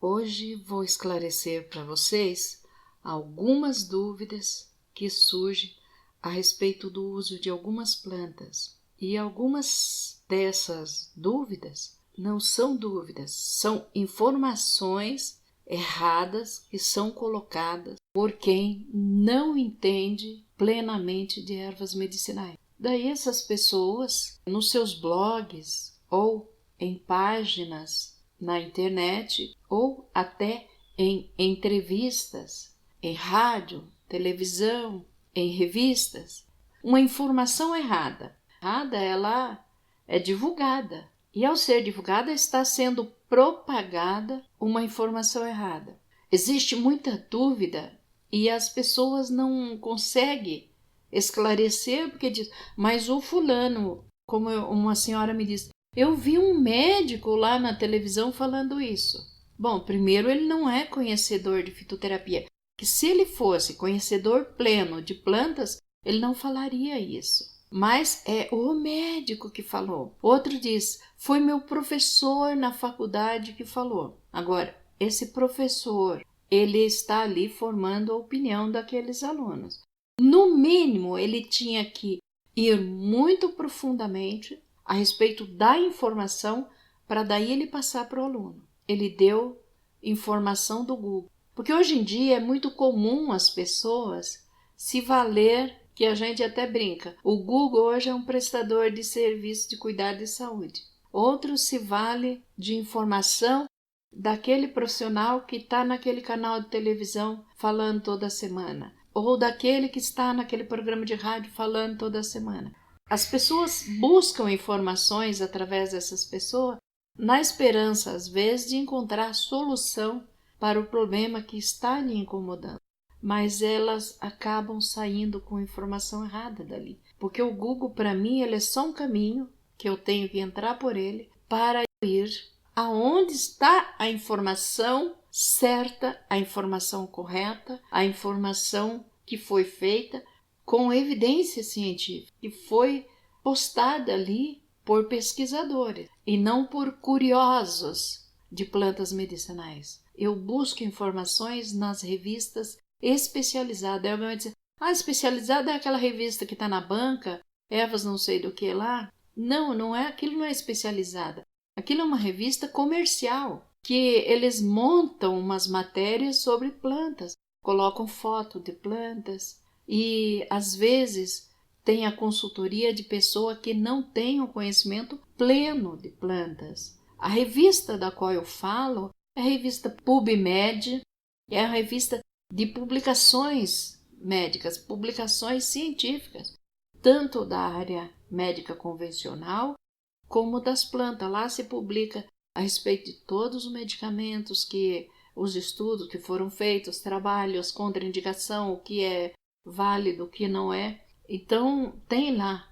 Hoje vou esclarecer para vocês algumas dúvidas que surgem a respeito do uso de algumas plantas. E algumas dessas dúvidas não são dúvidas, são informações erradas que são colocadas por quem não entende plenamente de ervas medicinais. Daí essas pessoas, nos seus blogs ou em páginas na internet ou até em entrevistas, em rádio, televisão, em revistas, uma informação errada. Ela é divulgada e ao ser divulgada está sendo propagada uma informação errada. Existe muita dúvida e as pessoas não conseguem esclarecer porque diz, mas o fulano, como uma senhora me disse, eu vi um médico lá na televisão falando isso. Bom, primeiro ele não é conhecedor de fitoterapia, que se ele fosse conhecedor pleno de plantas, ele não falaria isso. Mas é o médico que falou. Outro diz, foi meu professor na faculdade que falou. Agora, esse professor, ele está ali formando a opinião daqueles alunos. No mínimo, ele tinha que ir muito profundamente a respeito da informação para daí ele passar para o aluno. Ele deu informação do Google. Porque hoje em dia é muito comum as pessoas se valer, que a gente até brinca. O Google hoje é um prestador de serviço de cuidado de saúde. Outro se vale de informação daquele profissional que está naquele canal de televisão falando toda semana. Ou daquele que está naquele programa de rádio falando toda semana. As pessoas buscam informações através dessas pessoas na esperança, às vezes, de encontrar solução para o problema que está lhe incomodando. Mas elas acabam saindo com informação errada dali. Porque o Google, para mim, ele é só um caminho que eu tenho que entrar por ele para ir aonde está a informação certa, a informação correta, a informação que foi feita com evidência científica, que foi postada ali por pesquisadores e não por curiosos de plantas medicinais. Eu busco informações nas revistas especializadas. Alguém vai dizer, especializada é aquela revista que está na banca, ervas não sei do que lá. Não é, aquilo não é especializada. Aquilo é uma revista comercial, que eles montam umas matérias sobre plantas, colocam foto de plantas e às vezes tem a consultoria de pessoa que não tem o conhecimento pleno de plantas. A revista da qual eu falo é a revista PubMed, é a revista de publicações médicas, publicações científicas, tanto da área médica convencional como das plantas. Lá se publica a respeito de todos os medicamentos, os estudos que foram feitos, os trabalhos, contraindicação, o que é válido, o que não é. Então, tem lá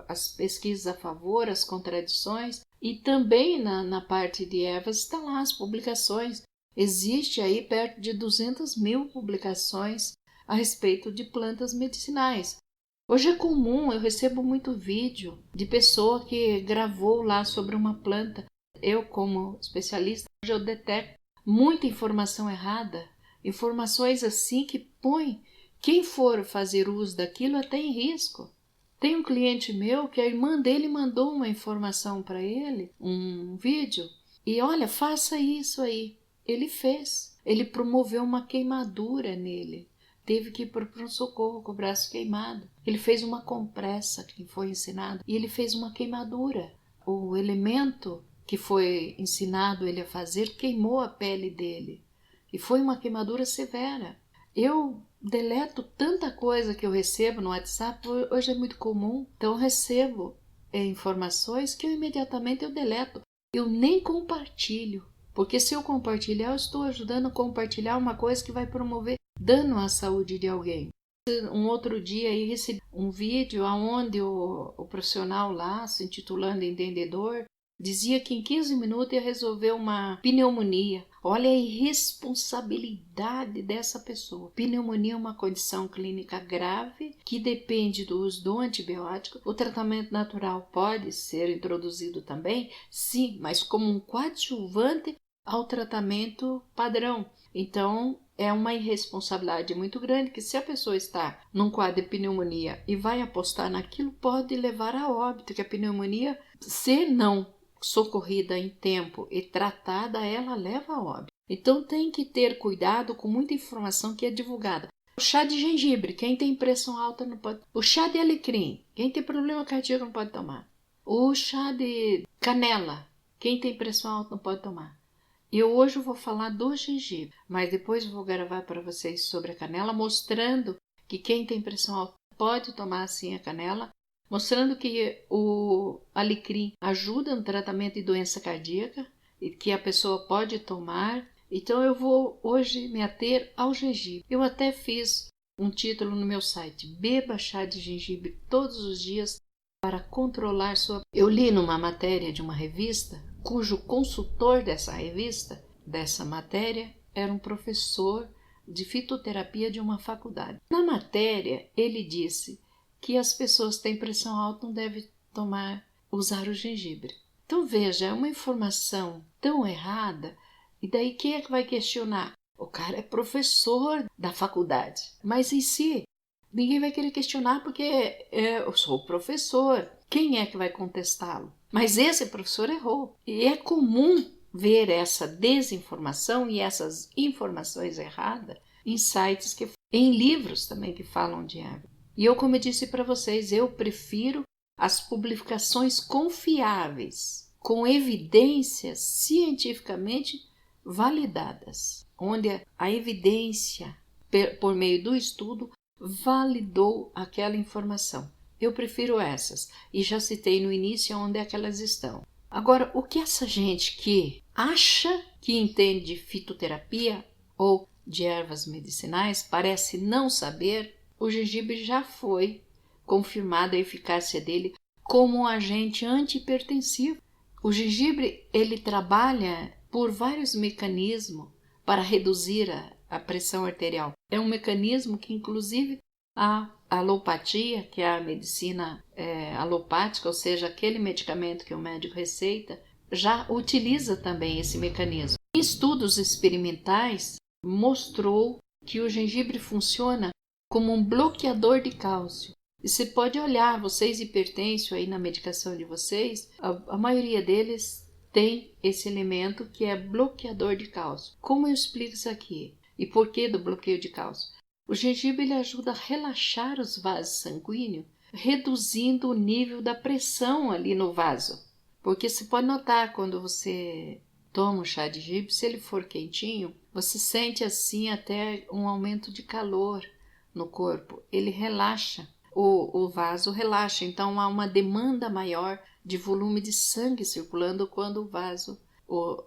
as pesquisas a favor, as contradições, e também na parte de ervas estão lá as publicações. Existe aí perto de 200.000 publicações a respeito de plantas medicinais. Hoje é comum, eu recebo muito vídeo de pessoa que gravou lá sobre uma planta. Eu, como especialista, hoje eu detecto muita informação errada, informações assim que põem quem for fazer uso daquilo até em risco. Tem um cliente meu que a irmã dele mandou uma informação para ele, um vídeo, e olha, faça isso aí. Ele fez. Ele promoveu uma queimadura nele. Teve que ir para o socorro com o braço queimado. Ele fez uma compressa que foi ensinado e ele fez uma queimadura. O elemento que foi ensinado ele a fazer queimou a pele dele e foi uma queimadura severa. Eu deleto tanta coisa que eu recebo no WhatsApp, hoje é muito comum, então eu recebo informações que imediatamente eu deleto. Eu nem compartilho, porque se eu compartilhar, eu estou ajudando a compartilhar uma coisa que vai promover dano à saúde de alguém. Um outro dia aí recebi um vídeo onde o profissional lá, se intitulando entendedor, dizia que em 15 minutos ia resolver uma pneumonia. Olha a irresponsabilidade dessa pessoa. Pneumonia é uma condição clínica grave que depende do uso do antibiótico. O tratamento natural pode ser introduzido também, sim, mas como um coadjuvante ao tratamento padrão. Então, é uma irresponsabilidade muito grande que, se a pessoa está num quadro de pneumonia e vai apostar naquilo, pode levar a óbito, que a pneumonia, se não socorrida em tempo e tratada, ela leva a óbito. Então, tem que ter cuidado com muita informação que é divulgada. O chá de gengibre, quem tem pressão alta não pode. O chá de alecrim, quem tem problema cardíaco não pode tomar. O chá de canela, quem tem pressão alta não pode tomar. Eu hoje vou falar do gengibre, mas depois vou gravar para vocês sobre a canela, mostrando que quem tem pressão alta pode tomar sim a canela, mostrando que o alecrim ajuda no tratamento de doença cardíaca e que a pessoa pode tomar. Então eu vou hoje me ater ao gengibre. Eu até fiz um título no meu site: beba chá de gengibre todos os dias para controlar sua... Eu li numa matéria de uma revista, cujo consultor dessa revista, dessa matéria, era um professor de fitoterapia de uma faculdade. Na matéria, ele disse que as pessoas que têm pressão alta não devem usar o gengibre. Então veja, é uma informação tão errada, e daí quem é que vai questionar? O cara é professor da faculdade, mas em si ninguém vai querer questionar porque eu sou o professor. Quem é que vai contestá-lo? Mas esse professor errou. E é comum ver essa desinformação e essas informações erradas em sites, em livros também que falam de água. E eu, como eu disse para vocês, eu prefiro as publicações confiáveis, com evidências cientificamente validadas, onde a evidência, por meio do estudo, validou aquela informação. Eu prefiro essas, e já citei no início onde é que elas estão. Agora, o que essa gente que acha que entende de fitoterapia ou de ervas medicinais parece não saber, o gengibre já foi confirmada a eficácia dele como um agente antihipertensivo. O gengibre, ele trabalha por vários mecanismos para reduzir a pressão arterial. É um mecanismo que, inclusive, a alopatia, que é a medicina alopática, ou seja, aquele medicamento que o médico receita, já utiliza também esse mecanismo. Em estudos experimentais, mostrou que o gengibre funciona como um bloqueador de cálcio. E você pode olhar, vocês hipertensos aí na medicação de vocês, a maioria deles tem esse elemento que é bloqueador de cálcio. Como eu explico isso aqui? E por que do bloqueio de cálcio? O gengibre ele ajuda a relaxar os vasos sanguíneos, reduzindo o nível da pressão ali no vaso. Porque você pode notar, quando você toma um chá de gengibre, se ele for quentinho, você sente assim até um aumento de calor no corpo. Ele relaxa, o vaso relaxa, então há uma demanda maior de volume de sangue circulando quando o vaso,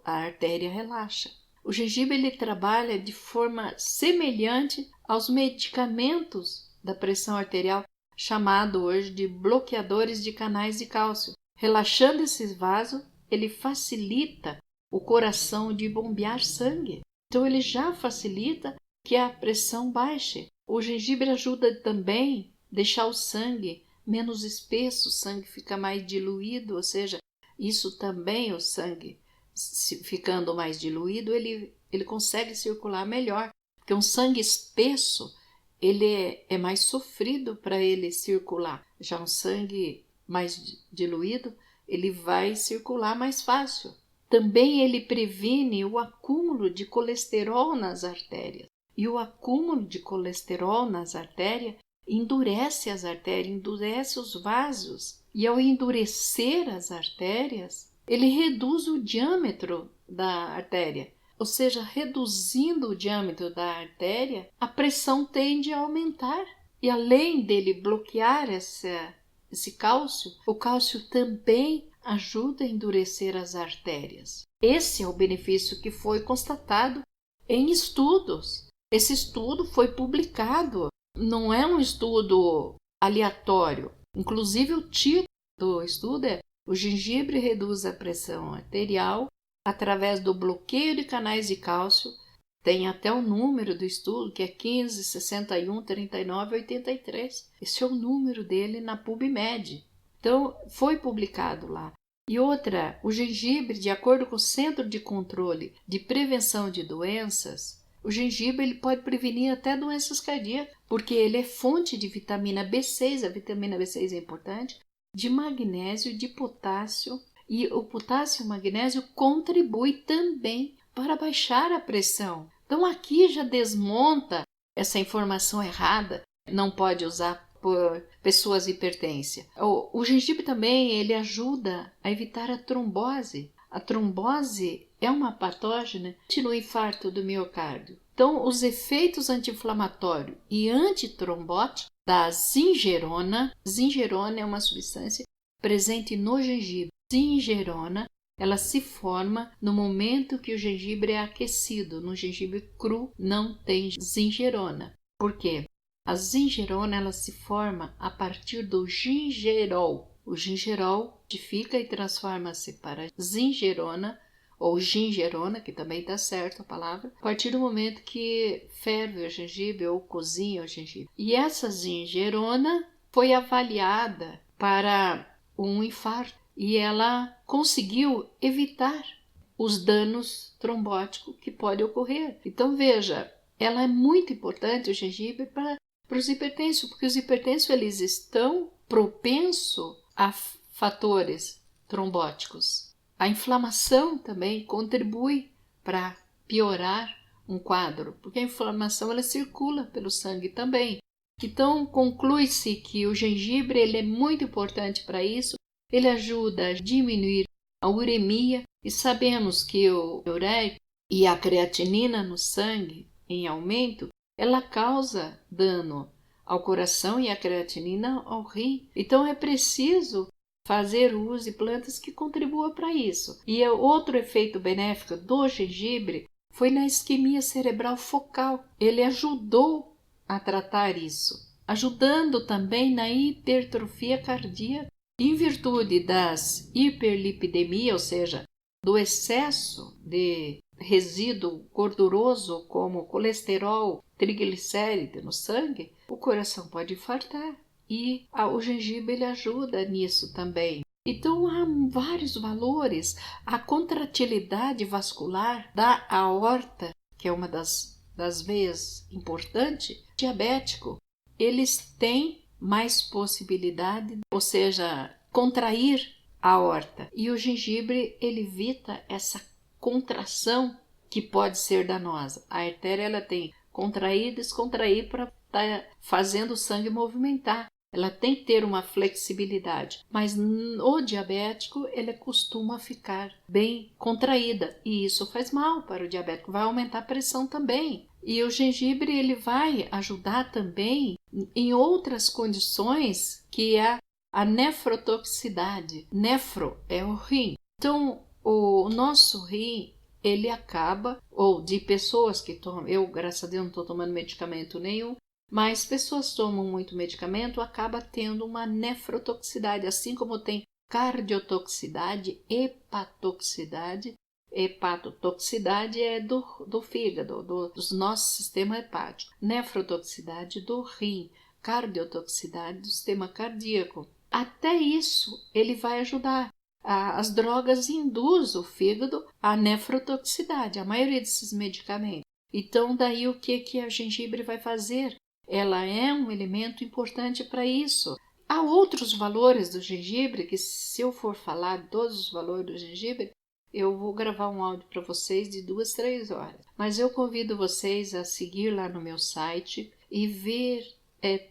a artéria relaxa. O gengibre ele trabalha de forma semelhante aos medicamentos da pressão arterial, chamado hoje de bloqueadores de canais de cálcio. Relaxando esses vasos, ele facilita o coração de bombear sangue. Então ele já facilita que a pressão baixe. O gengibre ajuda também a deixar o sangue menos espesso, o sangue fica mais diluído, ou seja, isso também, o sangue ficando mais diluído, ele consegue circular melhor, porque um sangue espesso, ele é mais sofrido para ele circular. Já um sangue mais diluído, ele vai circular mais fácil. Também ele previne o acúmulo de colesterol nas artérias. E o acúmulo de colesterol nas artérias endurece as artérias, endurece os vasos. E ao endurecer as artérias, ele reduz o diâmetro da artéria. Ou seja, reduzindo o diâmetro da artéria, a pressão tende a aumentar. E além dele bloquear esse cálcio, o cálcio também ajuda a endurecer as artérias. Esse é o benefício que foi constatado em estudos. Esse estudo foi publicado, não é um estudo aleatório. Inclusive, o título do estudo é: o gengibre reduz a pressão arterial através do bloqueio de canais de cálcio. Tem até o número do estudo, que é 15, 61, 39, 83. Esse é o número dele na PubMed. Então, foi publicado lá. E outra, o gengibre, de acordo com o Centro de Controle de Prevenção de Doenças, o gengibre ele pode prevenir até doenças cardíacas, porque ele é fonte de vitamina B6, a vitamina B6 é importante, de magnésio, de potássio, e o potássio e o magnésio contribuem também para baixar a pressão. Então aqui já desmonta essa informação errada, não pode usar por pessoas hipertensas. O gengibre também ele ajuda a evitar a trombose. A trombose é uma patógena no infarto do miocárdio. Então, os efeitos anti-inflamatórios e antitrombóticos da zingerona é uma substância presente no gengibre. Zingerona, ela se forma no momento que o gengibre é aquecido. No gengibre cru não tem zingerona. Por quê? A zingerona ela se forma a partir do gingerol. O gingerol modifica e transforma-se para zingerona ou gingerona, que também está certo a palavra, a partir do momento que ferve o gengibre ou cozinha o gengibre. E essa zingerona foi avaliada para um infarto e ela conseguiu evitar os danos trombóticos que podem ocorrer. Então veja, ela é muito importante, o gengibre, para os hipertensos, porque os hipertensos eles estão propensos a fatores trombóticos. A inflamação também contribui para piorar um quadro, porque a inflamação ela circula pelo sangue também. Então conclui-se que o gengibre ele é muito importante para isso. Ele ajuda a diminuir a uremia e sabemos que o diurético e a creatinina no sangue em aumento ela causa dano ao coração e a creatinina ao rim. Então é preciso fazer uso de plantas que contribuam para isso. E outro efeito benéfico do gengibre foi na isquemia cerebral focal. Ele ajudou a tratar isso, ajudando também na hipertrofia cardíaca. Em virtude das hiperlipidemia, ou seja, do excesso de resíduo gorduroso como colesterol, triglicéride no sangue, o coração pode infartar e o gengibre ele ajuda nisso também. Então há vários valores. A contratilidade vascular da aorta, que é uma das veias importantes, diabético, eles têm mais possibilidade, ou seja, contrair a aorta. E o gengibre ele evita essa contração que pode ser danosa. A artéria ela tem contrair e descontrair para estar fazendo o sangue movimentar. Ela tem que ter uma flexibilidade, mas o diabético ele costuma ficar bem contraída e isso faz mal para o diabético, vai aumentar a pressão também. E o gengibre ele vai ajudar também em outras condições que é a nefrotoxicidade. Nefro é o rim. Então, o nosso rim, ele acaba, ou de pessoas que tomam, eu graças a Deus não estou tomando medicamento nenhum, mas pessoas tomam muito medicamento, acaba tendo uma nefrotoxicidade, assim como tem cardiotoxicidade, hepatotoxicidade. Hepatotoxicidade é do fígado, do nosso sistema hepático. Nefrotoxicidade do rim, cardiotoxicidade do sistema cardíaco. Até isso ele vai ajudar. As drogas induzem o fígado à nefrotoxicidade, a maioria desses medicamentos. Então daí o que a gengibre vai fazer? Ela é um elemento importante para isso. Há outros valores do gengibre que, se eu for falar de todos os valores do gengibre, eu vou gravar um áudio para vocês de 2, 3 horas. Mas eu convido vocês a seguir lá no meu site e ver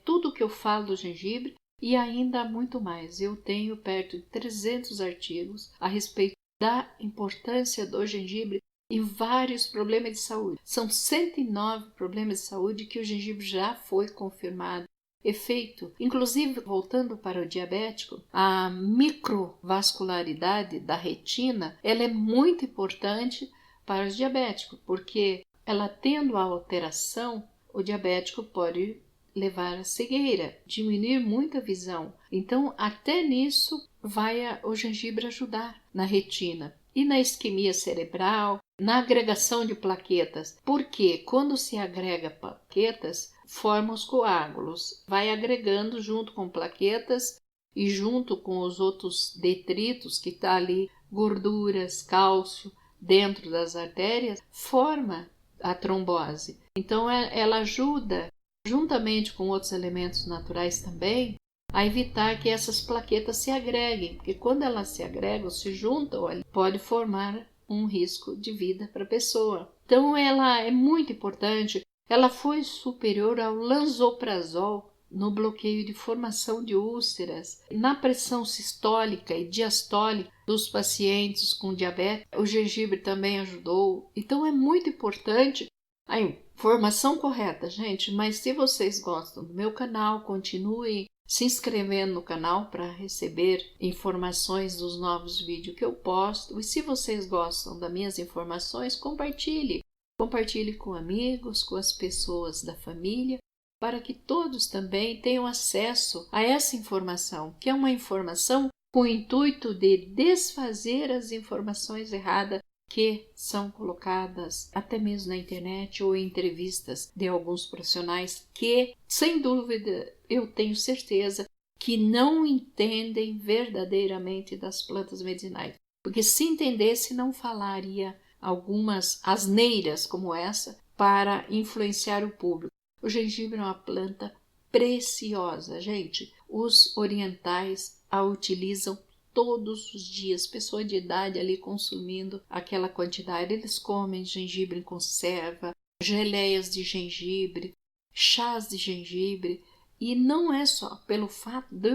tudo que eu falo do gengibre e ainda muito mais. Eu tenho perto de 300 artigos a respeito da importância do gengibre em vários problemas de saúde. São 109 problemas de saúde que o gengibre já foi confirmado efeito. Inclusive, voltando para o diabético, a microvascularidade da retina, ela é muito importante para os diabéticos, porque ela tendo a alteração, o diabético pode levar à cegueira, diminuir muito a visão. Então, até nisso vai o gengibre ajudar na retina. E na isquemia cerebral, na agregação de plaquetas, porque quando se agrega plaquetas, forma os coágulos, vai agregando junto com plaquetas e junto com os outros detritos que está ali, gorduras, cálcio, dentro das artérias, forma a trombose. Então ela ajuda, juntamente com outros elementos naturais também, a evitar que essas plaquetas se agreguem, porque quando elas se agregam, se juntam, pode formar um risco de vida para a pessoa. Então ela é muito importante. Ela foi superior ao lansoprazol no bloqueio de formação de úlceras, na pressão sistólica e diastólica dos pacientes com diabetes. O gengibre também ajudou. Então é muito importante a informação correta, gente. Mas se vocês gostam do meu canal, continuem se inscrevendo no canal para receber informações dos novos vídeos que eu posto. E se vocês gostam das minhas informações, compartilhe. Compartilhe com amigos, com as pessoas da família, para que todos também tenham acesso a essa informação, que é uma informação com o intuito de desfazer as informações erradas que são colocadas até mesmo na internet ou em entrevistas de alguns profissionais que, sem dúvida, eu tenho certeza que não entendem verdadeiramente das plantas medicinais. Porque se entendesse, não falaria algumas asneiras como essa para influenciar o público. O gengibre é uma planta preciosa, gente. Os orientais a utilizam todos os dias. Pessoa de idade ali consumindo aquela quantidade. Eles comem gengibre em conserva, geleias de gengibre, chás de gengibre. E não é só pelo fato de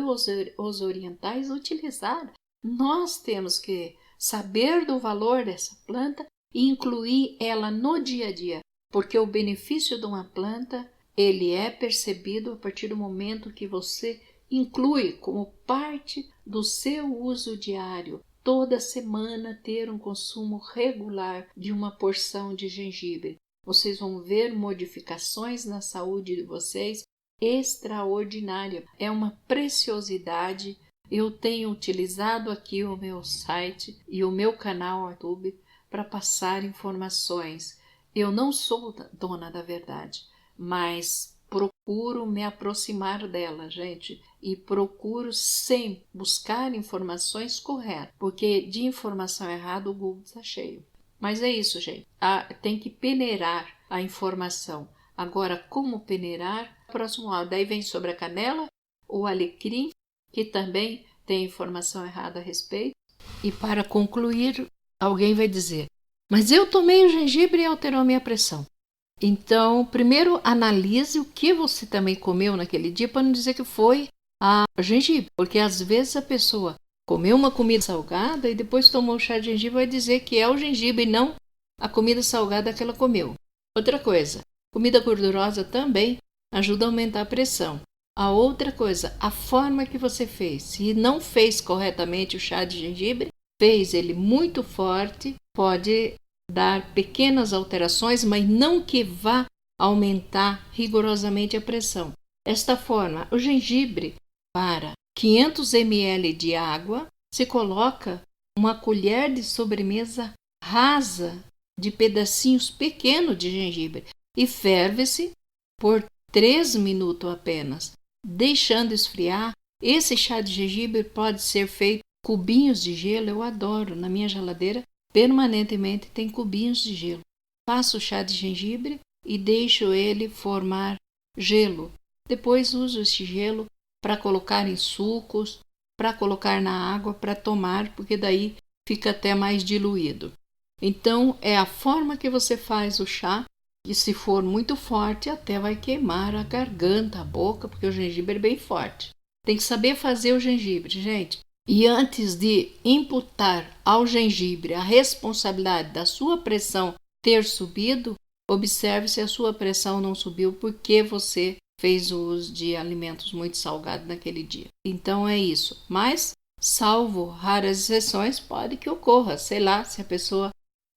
os orientais utilizar. Nós temos que saber do valor dessa planta e incluir ela no dia a dia, porque o benefício de uma planta ele é percebido a partir do momento que você inclui como parte do seu uso diário. Toda semana ter um consumo regular de uma porção de gengibre. Vocês vão ver modificações na saúde de vocês extraordinárias. É uma preciosidade. Eu tenho utilizado aqui o meu site e o meu canal YouTube para passar informações. Eu não sou dona da verdade, mas procuro me aproximar dela, gente, e procuro sempre buscar informações corretas, porque de informação errada o Google está cheio. Mas é isso, gente. Tem que peneirar a informação. Agora, como peneirar? Próximo áudio. Daí vem sobre a canela, o alecrim, que também tem informação errada a respeito. E para concluir, alguém vai dizer: mas eu tomei o gengibre e alterou minha pressão. Então, primeiro analise o que você também comeu naquele dia para não dizer que foi a gengibre. Porque às vezes a pessoa comeu uma comida salgada e depois tomou chá de gengibre e vai dizer que é o gengibre e não a comida salgada que ela comeu. Outra coisa, comida gordurosa também ajuda a aumentar a pressão. A outra coisa, a forma que você fez. Se não fez corretamente o chá de gengibre, fez ele muito forte, pode dar pequenas alterações, mas não que vá aumentar rigorosamente a pressão. Desta forma, o gengibre, para 500 ml de água, se coloca uma colher de sobremesa rasa de pedacinhos pequenos de gengibre e ferve-se por 3 minutos apenas, deixando esfriar. Esse chá de gengibre pode ser feito cubinhos de gelo. Eu adoro, na minha geladeira permanentemente tem cubinhos de gelo. Faço o chá de gengibre e deixo ele formar gelo. Depois uso esse gelo para colocar em sucos, para colocar na água, para tomar, porque daí fica até mais diluído. Então é a forma que você faz o chá, e se for muito forte até vai queimar a garganta, a boca, porque o gengibre é bem forte. Tem que saber fazer o gengibre, gente. E antes de imputar ao gengibre a responsabilidade da sua pressão ter subido, observe se a sua pressão não subiu porque você fez o uso de alimentos muito salgados naquele dia. Então é isso. Mas, salvo raras exceções, pode que ocorra, sei lá, se a pessoa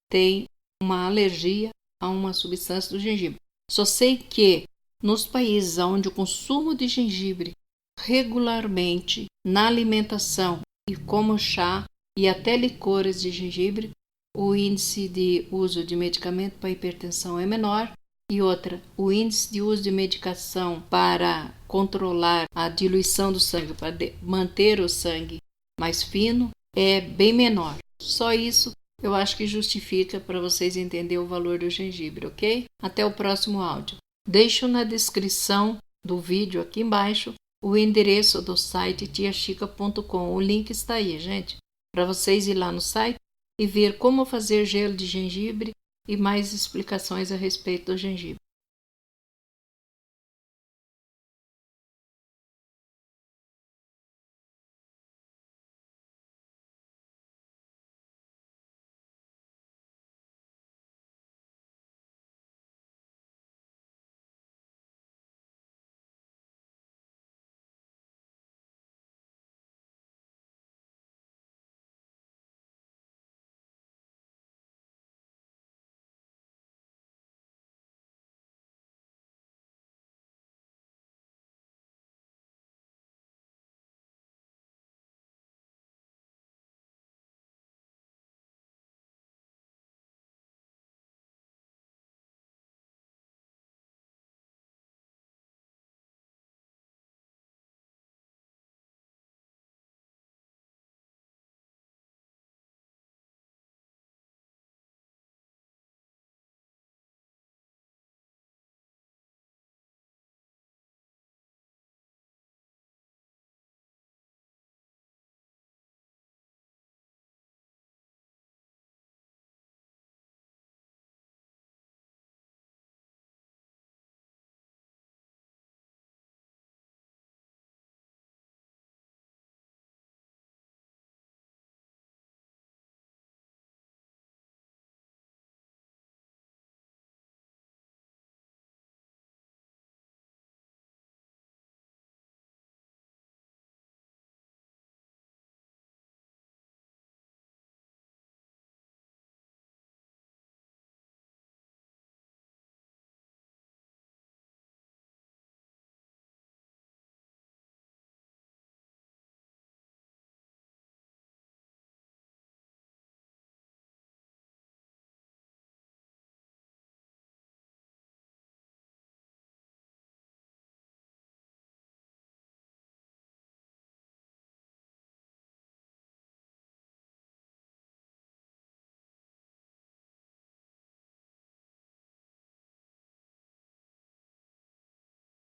tem uma alergia a uma substância do gengibre. Só sei que nos países onde o consumo de gengibre regularmente na alimentação e como chá e até licores de gengibre, o índice de uso de medicamento para hipertensão é menor E outra, o índice de uso de medicação para controlar a diluição do sangue, para manter o sangue mais fino, é bem menor. Só isso eu acho que justifica para vocês entenderem o valor do gengibre, ok? Até o próximo áudio. Deixo na descrição do vídeo aqui embaixo o endereço do site tiachica.com. O link está aí, gente, para vocês ir lá no site e ver como fazer gelo de gengibre e mais explicações a respeito do gengibre.